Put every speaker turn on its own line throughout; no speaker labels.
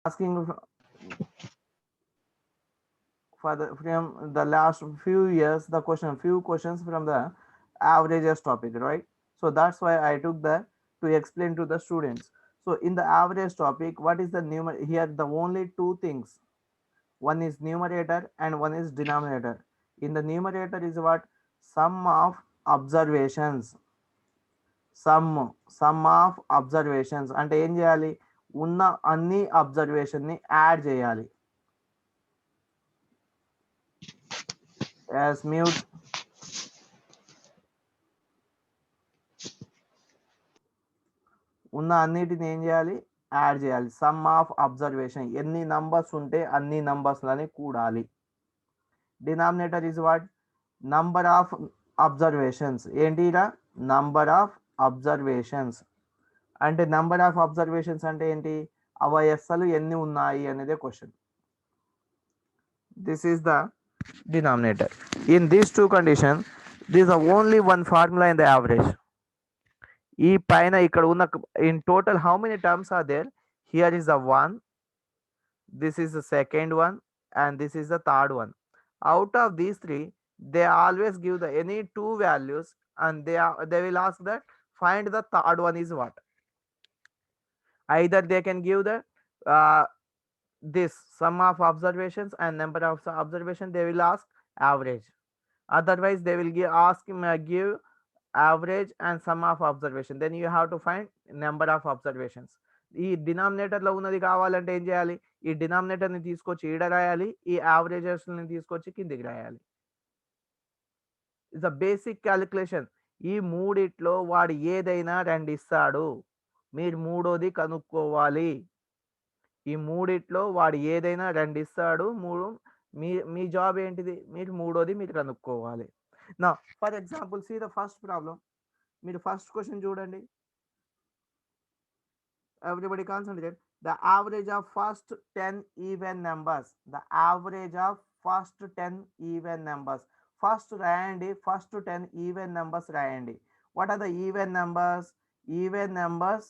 asking for the from the last few years the few questions from the averages topic, right? So that's why I took that to explain to the students. So in the average topic, what is the numerator here? The only two things, one is numerator and one is denominator. In the numerator is what? Sum of observations. Sum of observations అంటే ఏం చేయాలి? ఉన్న అన్ని observation ని add చేయాలి. యాస్ మ్యూట్. ఉన్న అన్నిటిని ఏం చేయాలి? యాడ్ చేయాలి. సమ్ ఆఫ్ అబ్జర్వేషన్, ఎన్ని నంబర్స్ ఉంటే అన్ని నంబర్స్లని కూడాలి. Denominator is what? Number of observations. ఏంటిరా? నంబర్ ఆఫ్ అబ్జర్వేషన్స్ అంటే నంబర్ ఆఫ్ అబ్జర్వేషన్స్ అంటే ఏంటి? అవయస్సులు ఎన్ని ఉన్నాయి అనేదే question. This is the denominator. In these two condition this the only one formula in the average. ఈ పైన ఇక్కడ ఉన్న in total how many terms are there? Here is the one, this is the second one and this is the third one. Out of these three, they always give the any two values and they will ask that find the third one is what. Either they can give the uh, this sum of observations and number of observation, they will ask average. Otherwise they will give average and sum of observation, then you have to find number of observations. ఈ denominator లో ఉన్నది కావాలంటే ఏం చేయాలి? ఈ denominator ని తీసుకొచ్చి ఈడ రాయాలి, ఈ యావరేజెస్ ని తీసుకొచ్చి కిందికి రాయాలి. It's a basic calculation. ఈ మూడిట్లో వాడు ఏదైనా రెండు ఇస్తాడు, మీరు మూడోది కనుక్కోవాలి. ఈ మూడిట్లో వాడు ఏదైనా రెండు ఇస్తాడు, మీ జాబ్ ఏంటిది? మీరు మూడోది మీరు కనుక్కోవాలి. నా for example see the first problem. మీరు ఫస్ట్ క్వశ్చన్ చూడండి. Everybody concentrate. The average of first 10 even numbers. The average of first 10 even numbers. First రాయండి, first 10 even numbers రాయండి. What are the even numbers? Even numbers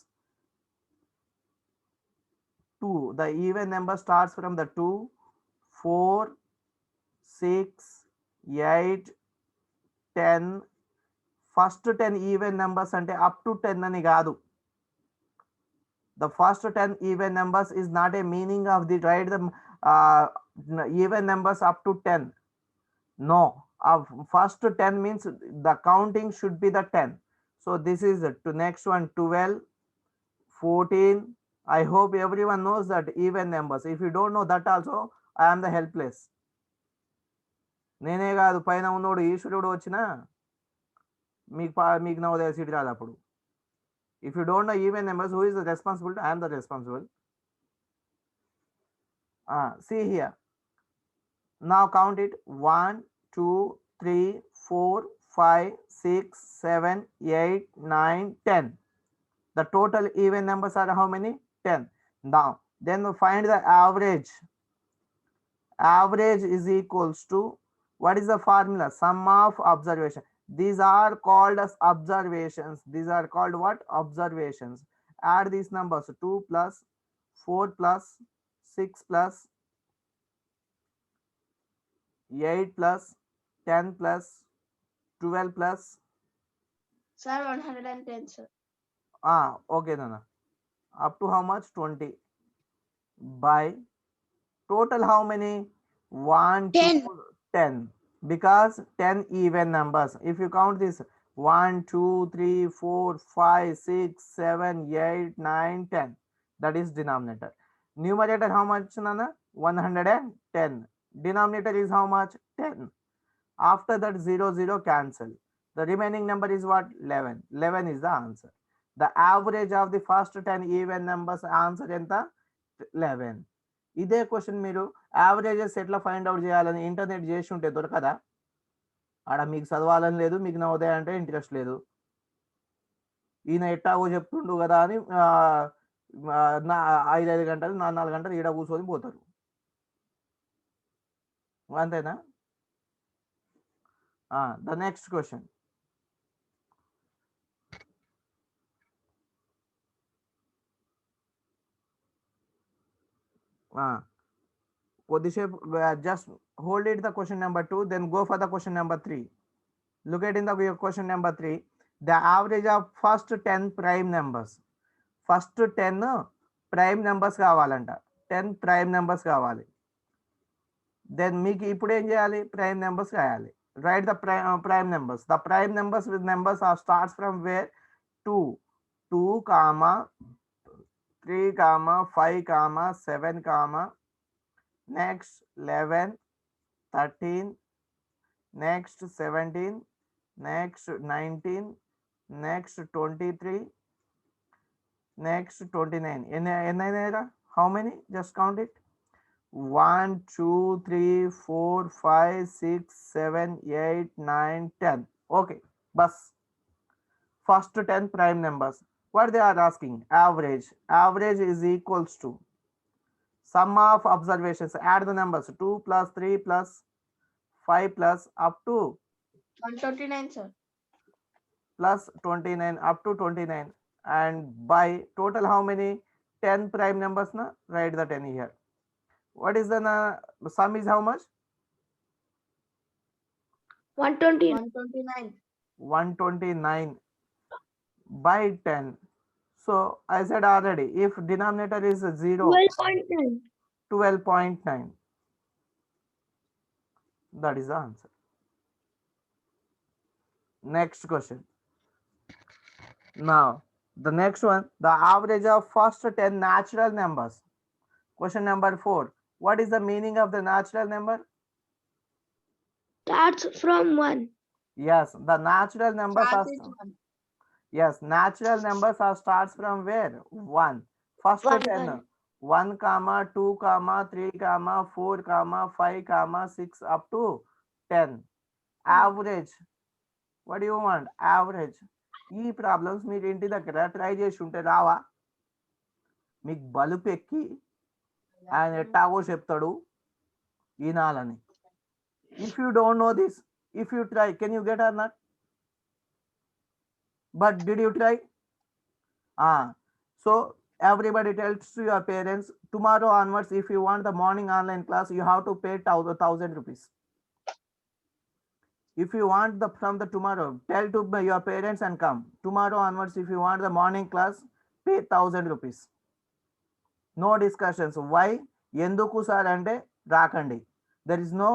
2. The even number starts from the 2, 4, 6, 8, 10. First 10 even numbers అంటే up to 10 అని కాదు. The first 10 even numbers is not a meaning of the right the even numbers up to 10. No, first 10 means the counting should be the 10. So this is to next one 12, 14. I hope everyone knows that even numbers. If you don't know that also, I am the helpless. నేనే కాదు పైన ఉన్నోడు ఈశ్వరుడు వచ్చినా మీకు Navodaya seat రాదు అప్పుడు. If you don't know even numbers, who is the responsible? I am the responsible. See here. Now count it. 1, 2, 3, 4, 5, 6, 7, 8, 9, 10. The total even numbers are how many? 10. Now, then we find the average. Average is equals to, what is the formula? Sum of observation. These are called as observations. These are called what? Observations. Add these numbers. 2 plus 4 plus 6 plus 8 plus 10 plus 12 plus.
Sir, 110, sir.
Okay, Nana. Up to how much? 20. By total how many? 1,
10.
2, 10. Because 10 even numbers. If you count this 1, 2, 3, 4, 5, 6, 7, 8, 9, 10. That is denominator. Numerator how much, Nana? 110. Denominator is how much? 10. After that 0, 0 cancel. The remaining number is what? 11. 11 is the answer. The average of the first 10 even numbers answer enta? 11. ఇదే question మీరు averages ఎట్లా find out చేయాలని internet చేసి ఉంటే దొరకదా? ఆడ మీకు చదవాలని లేదు, మీకు నవోదయ అంటే ఇంట్రెస్ట్ లేదు. ఈయన ఎట్టాగో చెప్తుండు కదా అని 5 గంటలు 4 గంటలు ఈడ కూర్చొని పోతారు. అంతేనా? The next question. కొద్దిసేపు just hold it the question number 2, then go for the question number 3. Look at in the question number 3, the average of first 10 prime numbers. First 10 prime numbers కావాలంట, 10 prime numbers కావాలి. Then మీకు ఇప్పుడు ఏం చేయాలి, prime numbers రాయాలి. Write the prime numbers. The prime numbers with numbers are starts from where? 2 comma 3 comma 5 comma 7 comma next 11 13 next 17 next 19 next 23 next 29. How many? Just count it. 1 2 3 4 5 6 7 8 9 10. Okay, bus. First 10 prime numbers. What they are asking? Average. Average is equals to sum of observations. Add the numbers 2 plus 3 plus 5 plus up to
129, sir.
plus 29 up to 29, and by total how many? 10 prime numbers na? Write the 10 here. What is the sum is how much?
129.
129 by 10. So I said already, if denominator is 0,
12.9.
12.9. That is the answer. Next question. Now the next one, the average of first 10 natural numbers. Question number 4. What is the meaning of the natural number?
Starts from 1.
Yes, the natural numbers are,
Starts with 1.
yes, natural numbers are starts from where? 1. First
1,
10.
1.
1 comma 2 comma 3 comma 4 comma 5 comma 6 up to 10. Average. What do you want? Average. ఈ problems మీరు ఇంటి దగ్గర try చేసి ఉంటే రావా? మీకు బలుపు ఎక్కి ఆయన ఎట్టాగో చెప్తాడు వినాలని. If you don't know this, if you try, can you get or not? But did you try? So everybody tells to your parents, tomorrow onwards, if you want the morning online class, you have to pay 1,000 rupees. If you want the from the tomorrow, tell to your parents and come. Tomorrow onwards, if you want the morning class, pay 1,000 rupees. No discussions. Why? Enduku sir ante rakandi. There is no,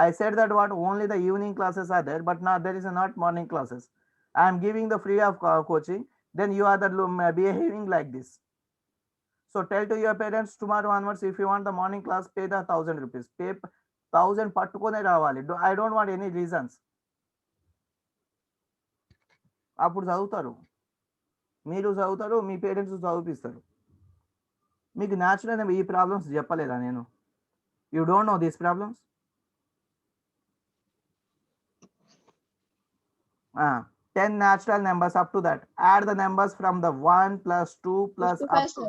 I said that what only the evening classes are there, but now there is not morning classes. I am giving the free of coaching. Then you are the behaving like this. So tell to your parents tomorrow onwards, if you want the morning class, pay the 1,000 rupees. Pay 1,000 పట్టుకొనే రావాలి. I don't want any reasons. అప్పుడు చదువుతారు, మీరు చదువుతారు, మీ parents చదివిస్తారు. మీకు natural ఈ problems చెప్పలేదా నేను? You don't know these problems? 10 natural numbers up to that. Add the numbers from the 1 plus 2 plus up to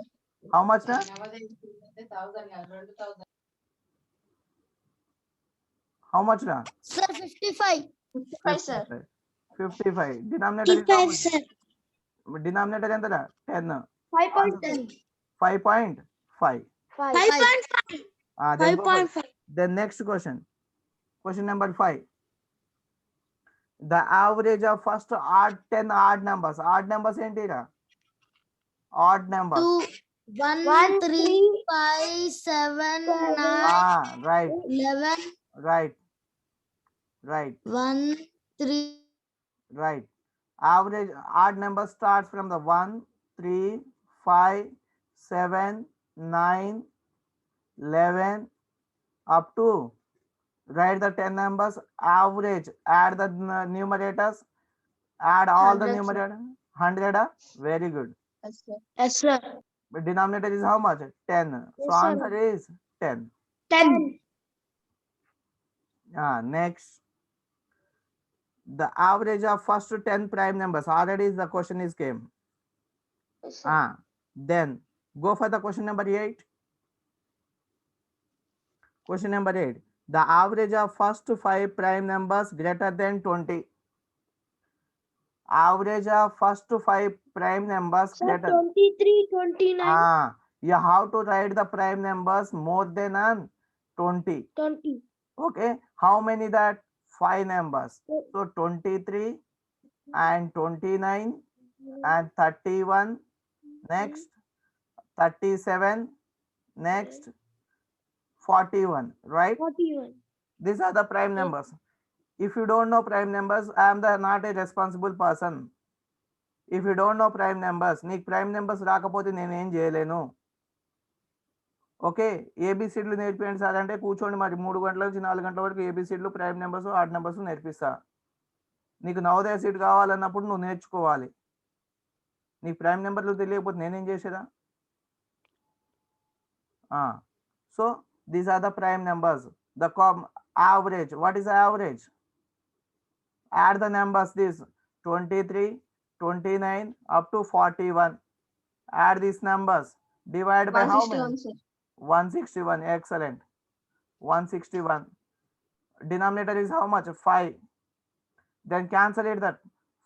how much na? How much na?
Sir, 55. 55, sir.
55. Denominator is how
55,
much?
sir.
Denominator ఎంత? 10.
5.10.
5.5.
5.5.
Then go for
5.5.
the next question. Question number 5. The average of first 10 odd numbers. Odd numbers entira? Odd numbers.
1, 3, 5, 7, 9,
Right.
11.
Right.
1, 3.
Right. Average odd number starts from the 1, 3, 5, 7, 9, 11 up to, write the 10 numbers. Average, add the numerators, add all the
100,
numerators. 100. Very good.
Yes, sir. Yes, sir.
But denominator is how much? 10. So
Yes, sir.
answer is 10.
10.
Next, the average of first 10 prime numbers. Already the question is came.
Yes, sir.
Then go for the question number 8. Question number 8. The average of first 5 prime numbers greater than 20. Average of first 5 prime numbers
Sir,
greater.
23, 29.
You have to write the prime numbers more than 20.
20.
Okay, how many that? 5 numbers. So 23 and 29 and 31, next 37, next 41, right?
41.
These are the prime
Yes.
numbers. If you don't know prime numbers, I am the not a responsible person. If you don't know prime numbers, నీకు prime numbers రాకపోతే నేనేం చేయలేను. Okay, ఏబిసిడ్లు నేర్పించండి sir అంటే కూర్చోండి, మరి 3 గంటల నుంచి 4 గంటల వరకు ఏబిసిడ్లు, ప్రైమ్ నెంబర్స్, ఆడ్ నెంబర్స్ నేర్పిస్తా. నీకు నవోదయ సీట్ కావాలన్నప్పుడు నువ్వు నేర్చుకోవాలి. నీకు ప్రైమ్ నెంబర్లు తెలియకపోతే నేనేం చేసేదా? So these are the prime numbers. ద average, what is the average? Add the numbers, this 23, 29 up to 41. Add these numbers, divide by how many?
161, sir.
161. Excellent. 161. Denominator is how much? 5. Then cancel it, that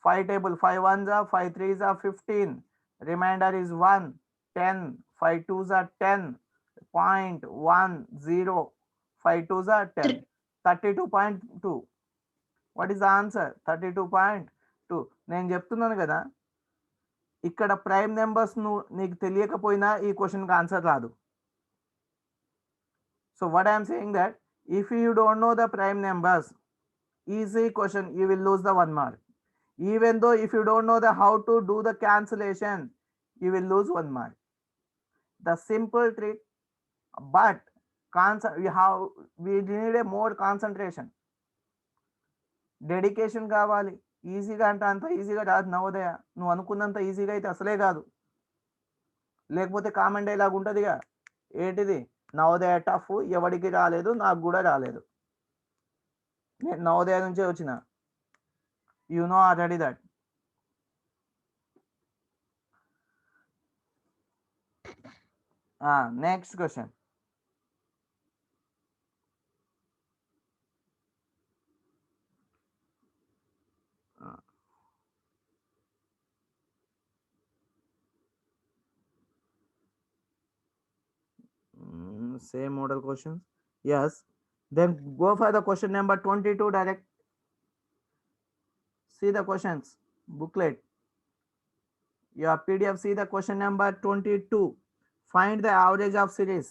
5 table. 5 ones are 5 threes are 15. Remainder is 1. 10. 5 twos are 10. 0.10. 5 twos are 10. 32.2. What is the answer? 32.2. నేను చెప్తున్నాను కదా, ఇక్కడ prime numbers నీకు తెలియకపోయినా ఈ క్వశ్చన్కి answer రాదు. So what I am saying that if you don't know the prime numbers, easy question, you will lose the 1 mark. Even though if you don't know the how to do the cancellation, you will lose 1 mark. The simple trick, but we need a more concentration, dedication కావాలి. ఈజీగా అంటే అంత ఈజీగా రాదు నవోదయ. నువ్వు అనుకున్నంత ఈజీగా అయితే అసలే కాదు. లేకపోతే కామెంట్ డైలాగ్ ఉంటుందిగా, ఏంటిది నవోదయ టఫ్, ఎవరికి రాలేదు, నాకు కూడా రాలేదు. నేను నవోదయ నుంచే వచ్చిన. You know already that. Next question. Same model questions. Yes. Then go for the question number 22 direct. See the questions booklet. Your PDF, see the question number 22. Find the average of series.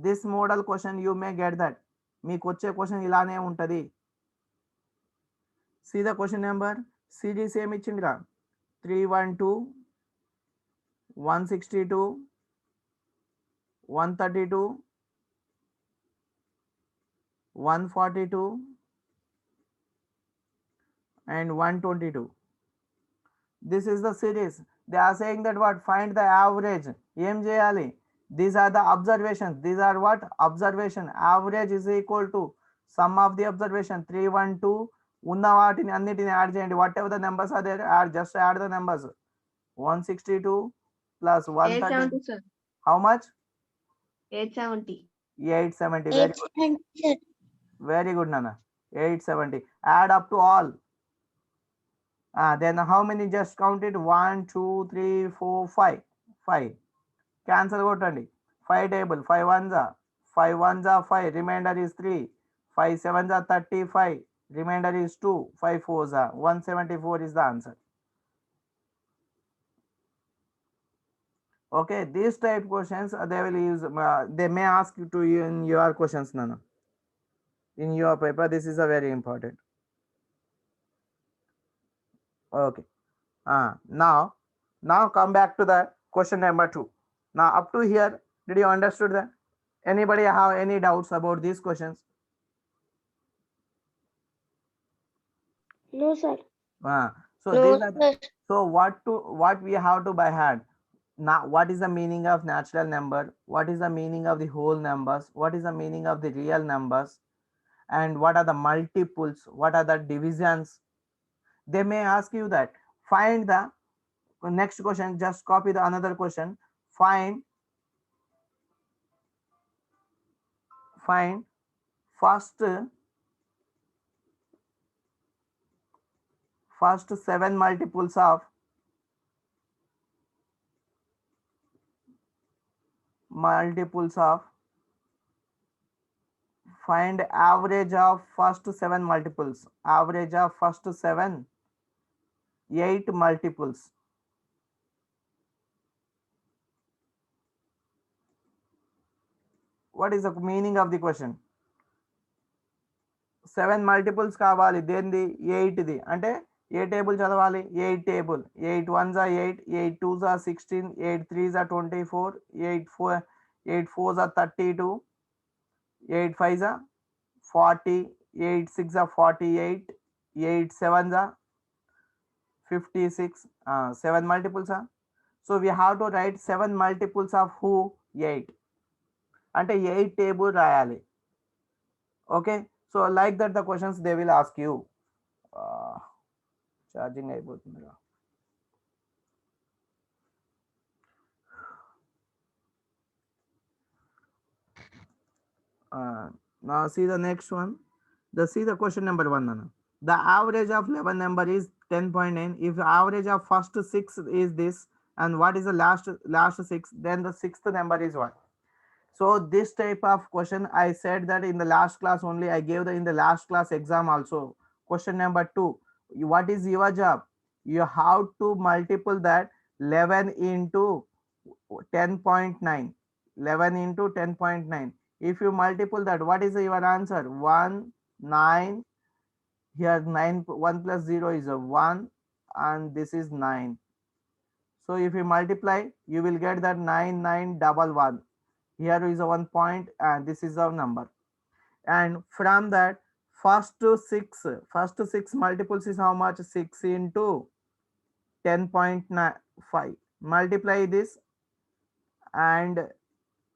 This model question you may get that. మీకు వచ్చే question ఇలానే ఉంటుంది. See the question number. Series ఏమి ఇచ్చిందిరా? 312, 162, 132, 142 and 122. This is the series. They are saying that what? Find the average. ఏం చేయాలి? These are the observations. These are what? Observation. Average is equal to sum of the observation. 312 ఉన్న వాటిని అన్నిటిని add చేయండి. Whatever the numbers are there, just add the numbers. 162 plus 130.
870, sir.
How much?
870.
870. Very good. Very good, Nana. 870. Add up to all. Then how many? Just count it. 1, 2, 3, 4, 5. 5. Cancel కొట్టండి. 5 table. 5 ones are 5 ones are 5. Remainder is 3. 5 sevens are 35. Remainder is 2. 5 fours are 174 is the answer. Okay, these type questions they will use. They may ask you to in your questions, Nana. In your paper, this is a very important. Okay. Now come back to the question number 2. Now up to here, did you understood that? Anybody have any doubts about these questions?
No, sir.
So
No,
these are
sir.
so what we have to by heart. Now what is the meaning of natural number? What is the meaning of the whole numbers? What is the meaning of the real numbers? And what are the multiples? What are the divisions? They may ask you that. Find the next question. Just copy the another question. Find first 7 multiples of multiples of, find average of first 7 multiples, average of first 7, 8 multiples. What is the meaning of the question? 7 multiples కావాలి దేనిది 8ది అంటే ఏ table చదవాలి 8 table 8 1s are 8, 8 2s are 16, 8 3s are 24, 8 4s are 32, 8 5s are 40, 8 6 are 48, 8 7s are 56. 7 multiples are, so we have to write 7 multiples of who 8 అంటే 8 table రాయాలి. Okay, so like that the questions they will ask you. Charging అయిపోతుంది. Now see the next one. See the question number 1, Nana. The average of 11 number is 10.9. If the average of first 6 is this, and what is the last 6, then the sixth number is what? So this type of question, I said that in the last class only, I gave in the last class exam also. Question number 2, what is your job? You have to multiply that 11 into 10.9, 11 into 10.9. If you multiply that, what is your answer? 1 9. Here 9, 1 plus 0 is a 1, and this is 9. So if you multiply, you will get that 9911. Here is a 1 point, and this is our number. And from that, first 6 multiples is how much? 6 into 10.5. Multiply this and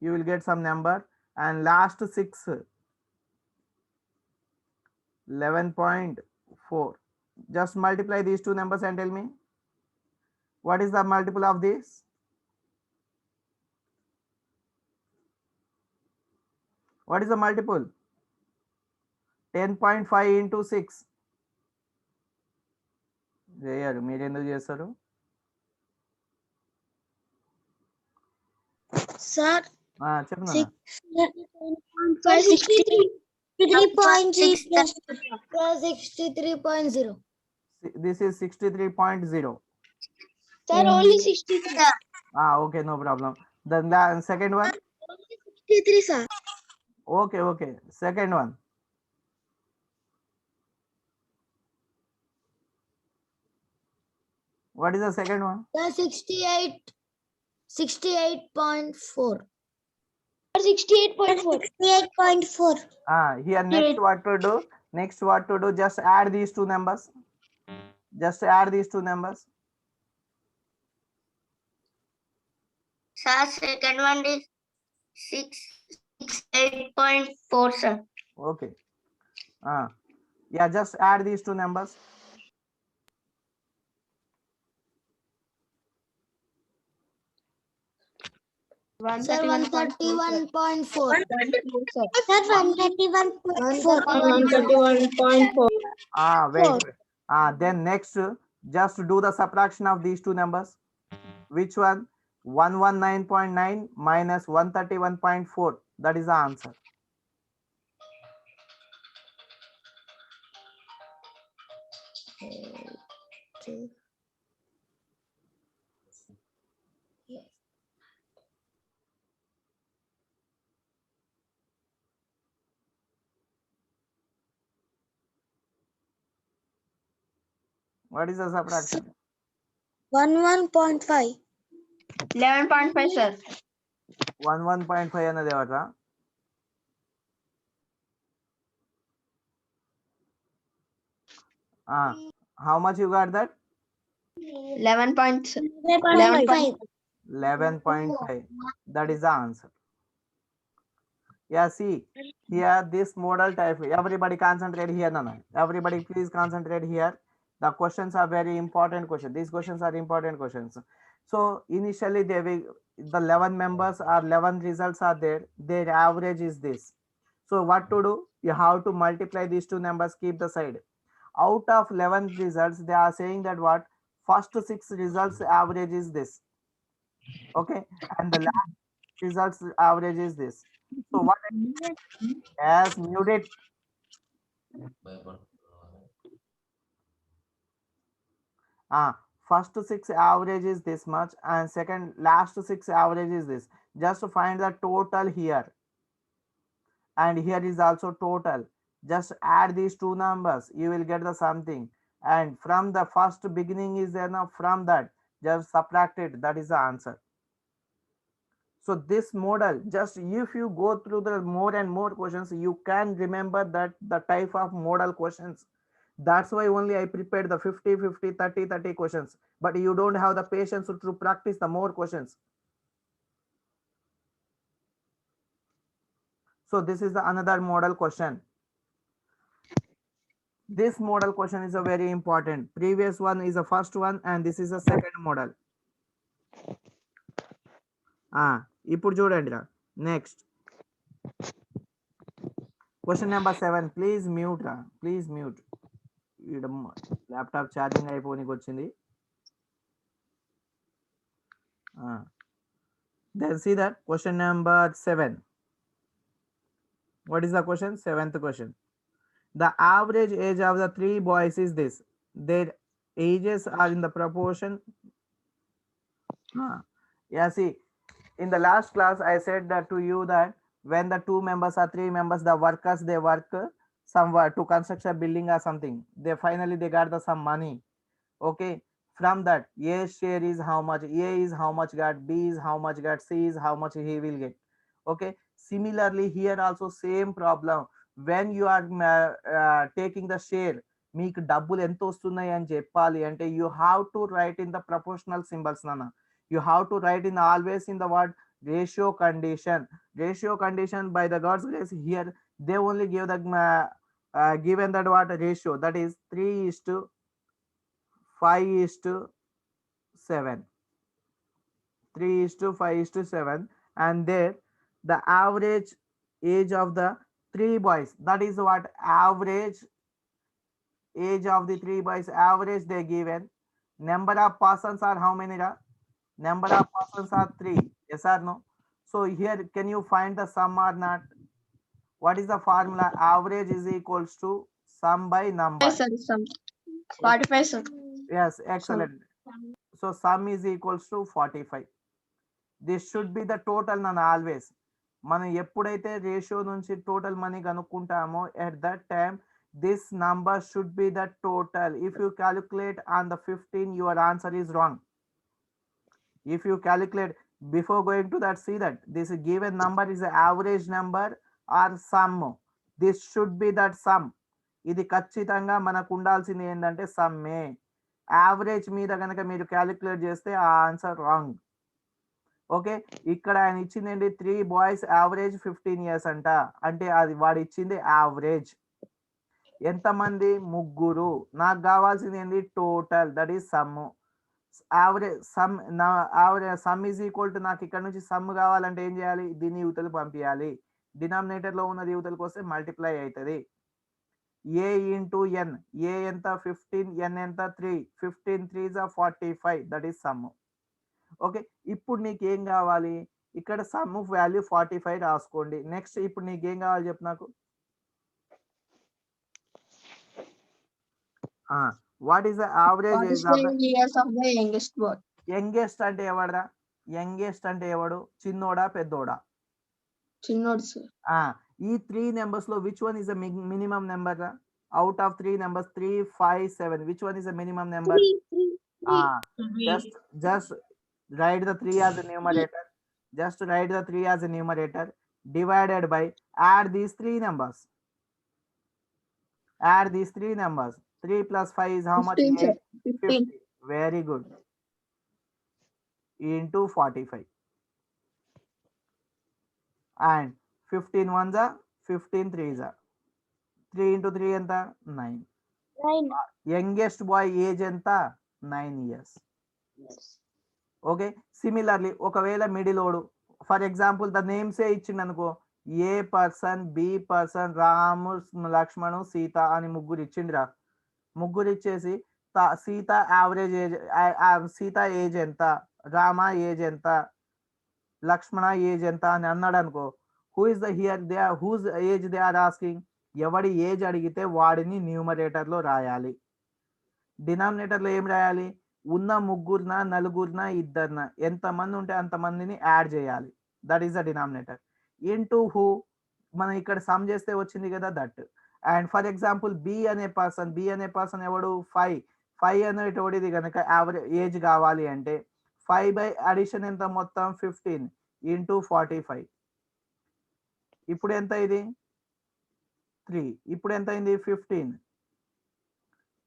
you will get some number, and last 6 11.4. Just multiply these two numbers and tell me what is the multiple of this? What is the multiple? 10.5 into 6. చేయరు మీరు ఎందుకు చేస్తారు?
Sir,
చెప్పు
63.0.
This is 63.0.
Sir, only 63.
Okay, no problem. The second one?
63, sir.
Okay. Second one. What is the second one?
Sir, 68.4. 68.4. 68.4.
Here next what to do? Just add these two numbers.
Sir, second one is 68.4, sir.
Okay. Yeah, just add these two numbers.
Sir, 131.4.
Sir,
131.4.
131.4.
Wait. Then next, just do the subtraction of these two numbers. Which one? 119.9 minus 131.4. That is the answer. What is the subtraction?
11.5.
11.5, sir.
11.5 అన్నది ఎవరా? How much you got that?
11.5.
11.5. That is the answer. Yeah, see here this model type. Everybody concentrate here, Nana. Everybody please concentrate here. The questions are very important questions. These questions are important questions. So initially the 11 members or 11 results are there. Their average is this. So what to do? You have to multiply these two numbers, keep the side. Out of 11 results, they are saying that what? First 6 results average is this. Okay, and the results average is this. So what as muted first 6 average is this much and second last 6 average is this. Just to find the total here, and here is also total. Just add these two numbers, you will get the something, and from the first beginning is there, now from that just subtract it, that is the answer. So this model, just if you go through the more and more questions, you can remember that the type of model questions. That's why only I prepared the 50 50 30 30 questions, but you don't have the patience to practice the more questions. So this is the another model question. This model question is a very important. Previous one is the first one and this is the second model. ఇప్పుడు చూడండి రా next question number 7. Please mute రా, please mute. Laptop charging అయిపోనికి వచ్చింది. Then see that question number 7. What is the question? 7th question. The average age of the 3 boys is this. Their ages are in the proportion. Yeah, see, in the last class I said that to you that when the 2 members or 3 members, the workers, they work somewhere to construct a building or something, they finally they got the some money. Okay, from that A share is how much, A is how much got, B is how much got, C is how much he will get. Okay, similarly here also same problem. When you are taking the share, మీకు డబ్బులు ఎంత వస్తున్నాయి అని చెప్పాలి అంటే you have to write in the proportional symbols nana. You have to write in always in the word ratio condition. Ratio condition, by the God's grace, here they only give the given that what ratio, that is 3:5:7. 3:5:7, and there the average age of the 3 boys, that is what average age of the 3 boys, average they given. Number of persons are how many? Number of persons are 3. Yes or no? So here can you find the sum or not? What is the formula? Average is equals to sum by number.
Sir, sum 45 sir.
Yes, excellent. So sum is equals to 45. This should be the total nana always. మనం ఎప్పుడైతే ratio నుంచి total money కనుక్కుంటామో at that time this number should be the total. If you calculate on the 15, your answer is wrong. If you calculate before going to that, see that this given number is the average number or sum. This should be that sum. ఇది ఖచ్చితంగా మనకు ఉండాల్సింది ఏంటంటే సమ్మే. Average మీద కనుక మీరు calculate చేస్తే ఆ ఆన్సర్ రాంగ్. ఓకే, ఇక్కడ ఆయన ఇచ్చింది ఏంటి, 3 boys యావరేజ్ 15 years అంట, అంటే అది వాడు ఇచ్చింది యావరేజ్. ఎంతమంది? 3. నాకు కావాల్సింది ఏంటి? Total, that is sum. Average sum, నా average sum is equal to, నాకు ఇక్కడ నుంచి సమ్ కావాలంటే ఏం చేయాలి? దీన్ని యువతలు పంపించాలి. డినామినేటర్ లో ఉన్నది యువతలకు వస్తే మల్టిప్లై అవుతుంది. A into n, A ఎంత? 15, n ఎంత? 3. 15 3s are 45, that is some. Okay, ఇప్పుడు నీకు ఏం కావాలి? ఇక్కడ సమ్ వాల్యూ 45 రాసుకోండి. నెక్స్ట్ ఇప్పుడు నీకు ఏం కావాలి చెప్పు నాకు. What is the average age of the
years of the youngest boy.
Youngest అంటే ఎవడరా? యంగెస్ట్ అంటే ఎవడు? చిన్నోడా పెద్దోడా?
చిన్నోడు సార్.
ఈ 3 numbers లో which one is the minimum number? Out of 3 numbers, 3, 5, 7, which one is the minimum number? Just write the 3 as a numerator. Just write the 3 as a numerator, divided by, add these 3 numbers. Add these 3 numbers. 3 plus 5 is how much?
15, sir.
50. Very good. Into 45. And 15 ones are 15 3s are 3 into 3 enta? 9.
9.
Youngest boy age enta? 9 years. Okay, similarly ఒకవేళ middle ఓడు, for example the నేమ్సే ఇచ్చిండు అనుకో, ఏ person, B person, రాము, లక్ష్మణు, సీత అని ముగ్గురు ఇచ్చిండ్రా. ముగ్గురు ఇచ్చేసి Sita average age, Sita age ఎంత, Rama age ఎంత, లక్ష్మణ ఏజ్ ఎంత అని అన్నాడు అనుకో, who is the here they are whose age they are asking, ఎవడి ఏజ్ అడిగితే వాడిని న్యూమరేటర్ లో రాయాలి. డినామినేటర్ లో ఏం రాయాలి, ఉన్న ముగ్గురున నలుగురున ఇద్దరున ఎంతమంది ఉంటే అంతమందిని యాడ్ చేయాలి. That is the denominator. Into who, మనం ఇక్కడ సమ్ చేస్తే వచ్చింది కదా that. And for example b అనే పర్సన్ ఎవడు 5 అనేటోడిది కనుక యావరేజ్ ఏజ్ కావాలి అంటే 5 బై అడిషన్ ఎంత మొత్తం 15 ఇంటూ 45. ఇప్పుడు ఎంత ఇది 3, ఇప్పుడు ఎంత అయింది 15.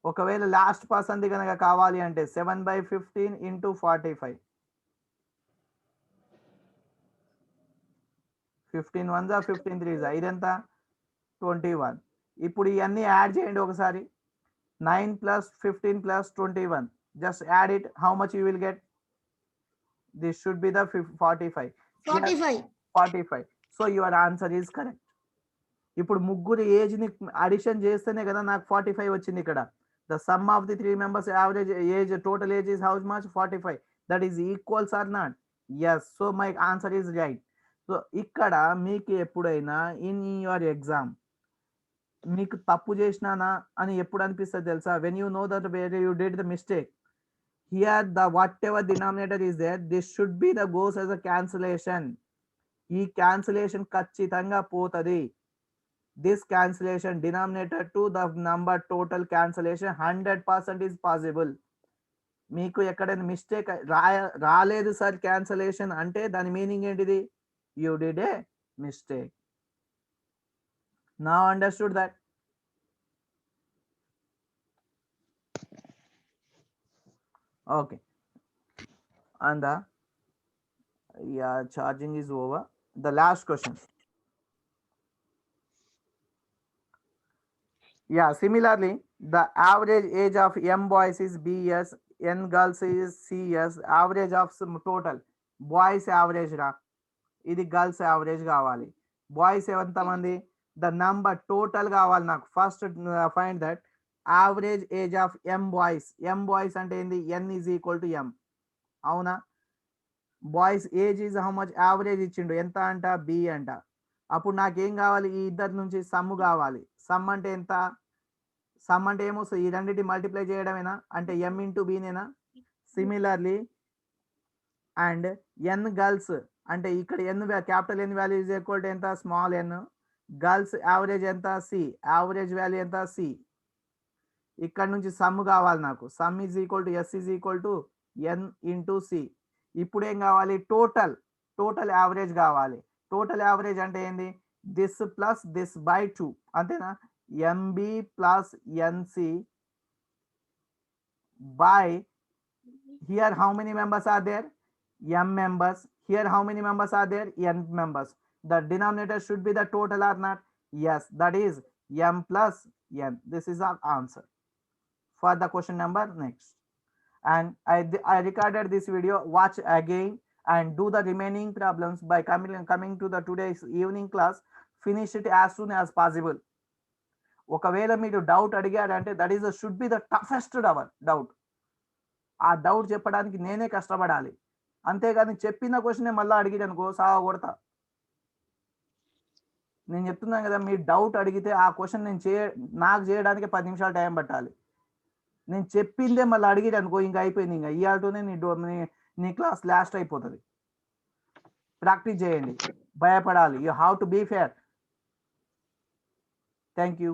ఒకవేళ లాస్ట్ పర్సన్ది కనుక కావాలి అంటే 7 బై 15 ఇంటూ 45. 15 1 15 3 ఇదెంత 21. ఇప్పుడు ఇవన్నీ యాడ్ చేయండి ఒకసారి. 9 plus 15 plus 21. Just add it. How much you will get? This should be the 45.
45.
45. So your answer is correct. ఇప్పుడు ముగ్గురు ఏజ్ ని అడిషన్ చేస్తేనే కదా నాకు 45 వచ్చింది ఇక్కడ. The sum of the 3 members average age, total age is how much? 45. That is equals or not? Yes. So my answer is right. So ఇక్కడ మీకు ఎప్పుడైనా ఇన్ యువర్ ఎగ్జామ్ మీకు తప్పు చేసినానా అని ఎప్పుడు అనిపిస్తుంది తెలుసా, when you know that where you did the mistake, here the whatever denominator is there, this should be the goes as a cancellation. ఈ క్యాన్సిలేషన్ ఖచ్చితంగా పోతుంది. This cancellation denominator to the number total cancellation 100% is possible. మీకు ఎక్కడైనా mistake రాలేదు sir cancellation అంటే దాని meaning ఏంటిది, you did a mistake. Now understood that? Okay. And the charging is over. The last question. Similarly, the average age of M boys is B years, N girls is C years. Average of some total boys average ra, ఇది girls average కావాలి. Boys ఎంతమంది, the number total కావాలి నాకు. First find that average age of M boys అంటే ఏంది, ఎన్ is equal to ఎం. అవునా, boys age is how much, average ఇచ్చిండు ఎంత అంట, బి అంట. అప్పుడు నాకేం కావాలి, ఈ ఇద్దరి నుంచి సమ్ కావాలి. సమ్ అంటే ఎంత, సమ్ అంటే ఏమొస్తుంది, ఈ రెండింటి మల్టిప్లై చేయడమేనా, అంటే ఎం ఇంటూ బీనేనా. సిమిలర్లీ అండ్ ఎన్ గర్ల్స్ అంటే ఇక్కడ N capital N value is equal to ఎంత, స్మాల్ ఎన్. గర్ల్స్ యావరేజ్ ఎంత, సి, యావరేజ్ వాల్యూ ఎంత, సి. ఇక్కడ నుంచి సమ్ కావాలి నాకు. Sum is equal to S is equal to N into C. ఇప్పుడు ఏం కావాలి, టోటల్ యావరేజ్ కావాలి. టోటల్ యావరేజ్ అంటే ఏంది, దిస్ ప్లస్ దిస్ బై 2 అంతేనా. MB plus NC by here how many members are there, m members. Here how many members are there, n members. The denominator should be the total or not. Yes, that is m plus n. This is our answer for the question number next. And I recorded this video. Watch again and do the remaining problems by coming to the today's evening class. Finish it as soon as possible. ఒకవేళ మీరు doubt అడిగారంటే that is should be the toughest doubt. ఆ doubt చెప్పడానికి నేనే కష్టపడాలి, అంతేగాని చెప్పిన question మళ్ళీ అడిగిరనుకో సాగా కొడతా. నేను చెప్తున్నాను కదా, మీరు డౌట్ అడిగితే ఆ క్వశ్చన్ నాకు చేయడానికి 10 నిమిషాలు టైం పట్టాలి. నేను చెప్పిందే మళ్ళీ అడిగిరనుకో ఇంకా అయిపోయింది, ఇంకా ఇవాళతోనే నీ క్లాస్ లాస్ట్ అయిపోతుంది. ప్రాక్టీస్ చేయండి, భయపడాలి. You have to be fair. Thank you.